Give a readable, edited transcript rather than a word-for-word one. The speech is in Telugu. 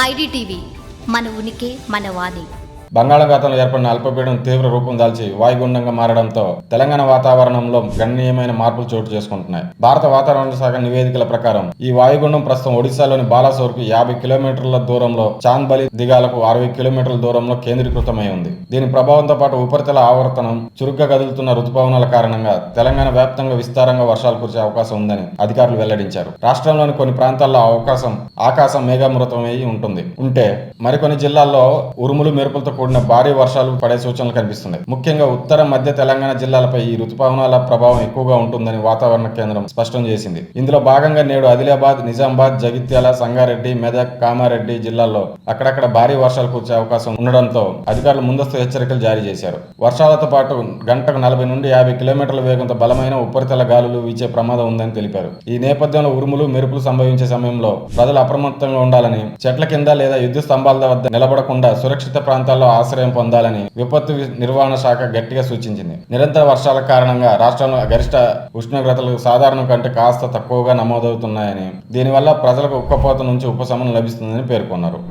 ఐడిటీవీ మన ఉనికి మన వాణి. బంగాళాఖాతంలో ఏర్పడిన అల్పపీడనం తీవ్ర రూపం దాల్చి వాయుగుండంగా మారడంతో తెలంగాణ వాతావరణంలో గణనీయమైన మార్పులు చోటు చేసుకుంటున్నాయి. భారత వాతావరణ శాఖ నివేదికల ప్రకారం ఈ వాయుగుండం ప్రస్తుతం ఒడిశాలోని బాలాసోర్కు 50 కిలోమీటర్ల దూరంలో చాంద్బలి దిగాలకు 60 కిలోమీటర్ల దూరంలో కేంద్రీకృతమై ఉంది. దీని ప్రభావంతో పాటు ఉపరితల ఆవర్తనం చురుగ్గా కదులుతున్న రుతుపవనాల కారణంగా తెలంగాణ వ్యాప్తంగా విస్తారంగా వర్షాలు కురిసే అవకాశం ఉందని అధికారులు వెల్లడించారు. రాష్ట్రంలోని కొన్ని ప్రాంతాల్లో ఆకాశం మేఘామృతమై ఉంటే మరికొన్ని జిల్లాల్లో ఉరుములు మెరుపులతో కూడిన భారీ వర్షాలు పడే సూచనలు కనిపిస్తున్నాయి. ముఖ్యంగా ఉత్తర మధ్య తెలంగాణ జిల్లాలపై ఈ రుతుపవనాల ప్రభావం ఎక్కువగా ఉంటుందని వాతావరణ కేంద్రం స్పష్టం చేసింది. ఇందులో భాగంగా నేడు ఆదిలాబాద్, నిజామాబాద్, జగిత్యాల, సంగారెడ్డి, మెదక్, కామారెడ్డి జిల్లాల్లో అక్కడక్కడ భారీ వర్షాలు కురిసే అవకాశం ఉండడంతో అధికారులు ముందస్తు హెచ్చరికలు జారీ చేశారు. వర్షాలతో పాటు గంటకు 40 నుండి 50 కిలోమీటర్ల వేగంతో బలమైన ఉపరితల గాలులు వీచే ప్రమాదం ఉందని తెలిపారు. ఈ నేపథ్యంలో ఉరుములు మెరుపులు సంభవించే సమయంలో ప్రజలు అప్రమత్తంగా ఉండాలని, చెట్ల కింద లేదా విద్యుత్ స్తంభాల వద్ద నిలబడకుండా సురక్షిత ప్రాంతాల్లో ఆశ్రయం పొందాలని విపత్తు నిర్వహణ శాఖ గట్టిగా సూచించింది. నిరంతర వర్షాల కారణంగా రాష్ట్రంలో గరిష్ట ఉష్ణోగ్రతలు సాధారణం కంటే కాస్త తక్కువగా నమోదవుతున్నాయని, దీనివల్ల ప్రజలకు ఉక్కపోత నుంచి ఉపశమనం లభిస్తుందని పేర్కొన్నారు.